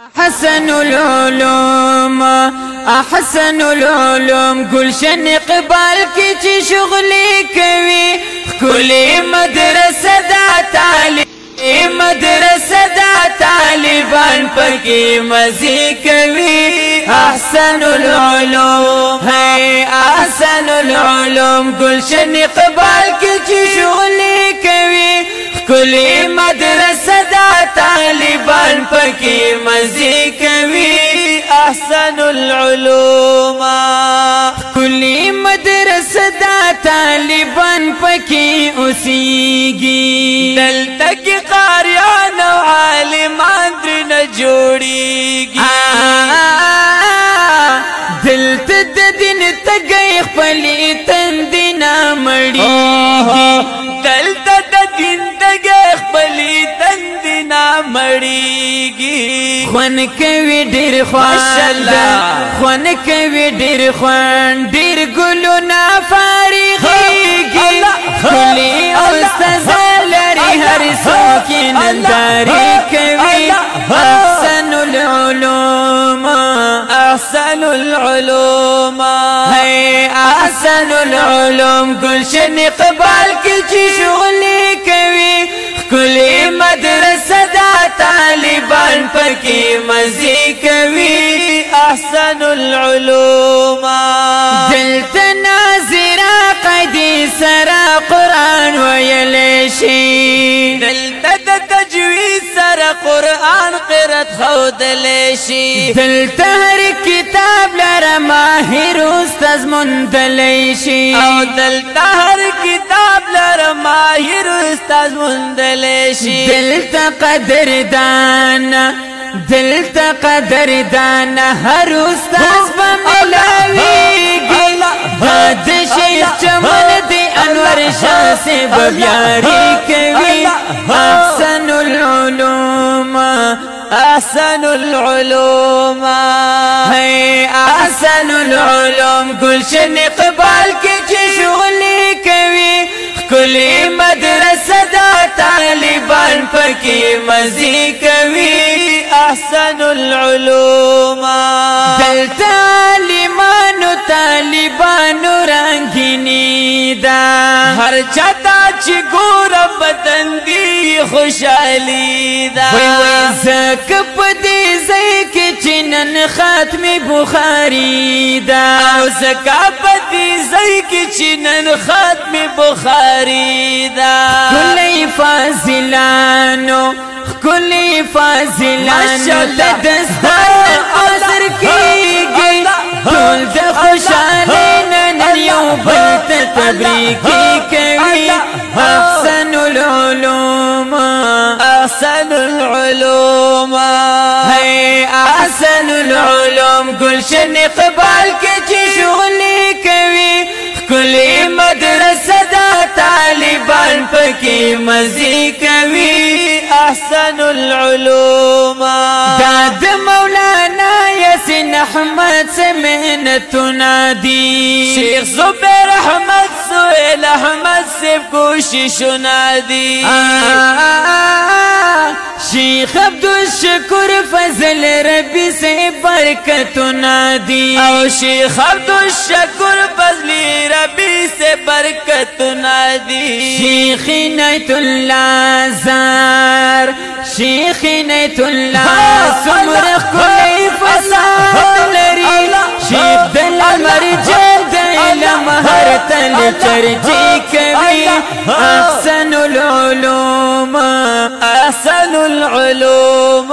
أحسن العلوم أحسن العلوم گلشن اقبال کی چی شغلی کوي کلی مدرسه دا طالبان پکی مزی کوي احسن العلوم ہے احسن العلوم گلشن اقبال کی چی شغلی کوي کلی مدرسه دا طالبان پکی مزی کوي احسن العلوم کلی مدرسه دا طالبان پکی اوسیږي دلته کې قاریان او عالمان درنه جوړیږي دلته د دین تګي خپلې تندې نه مړیږي دلته د دین تګي خپلې تندې نه مړیږي خوان کوي ډېر خوان کوي ډېر خوان ډېر ګلونه فارغيږي کلی استاد لري هر څوک ننداري کوي احسن العلوم احسن العلوم ہے احسن العلوم گلشن اقبال کی چی شغلی کوي کلی مدرسه دا طالبان پکی مزی کوي احسن العلوم دلته ناظرا قیدی سرا قرآن ویلی شي دلته د تجوید سرا قرآن قرات خودلی شي دلته هر کتاب لره ماهر استاذ مندلی شي او دلته هر کتاب لره ماهر استاذ مندلی شي دلته قدردان هر استاذ بملاویږي د شیخ چمن دی انور شاه سے بیاری کوي احسن العلوم احسن العلوم ہے احسن العلوم گلشن اقبال کی چی شغلی کوي کلی مدرسه دا طالبان پکی مزی کوي احسن العلوم دلته طالبانو رنگینی دا هر چاته چې ګوره بدن دی خوشحالی دا وی زکه په دې ځای کې چې نن ختم بخاري دا او زکه په دې ځای کې چې نن ختم بخاري دا کلی فاضلانو دستار عذر کیږي ټول د خوشحالۍ نن یو بل ته تبریکي کوي احسن العلوم احسن العلوم ہے احسن العلوم گلشن اقبال کې چې شغلی کوي کلی مدرسه دا طالبان پکی مزی کوي احسن العلوم داد مولانا یاسین احمد سے محنتنا دی شیخ زبیر احمد سہیل احمد سے کوششنا دی شیخ عبدالشکور فضل ربی سے برکتنا دی او شیخ عبدالشکور فضل ربی سے برکتنا دی شیخ عنایت اللہ زار شیخ عنایت اللہ سمرخ کلی فساد لري شیخ دل مرجل علم هر تل چرچی کوي احسن العلوم احسن العلوم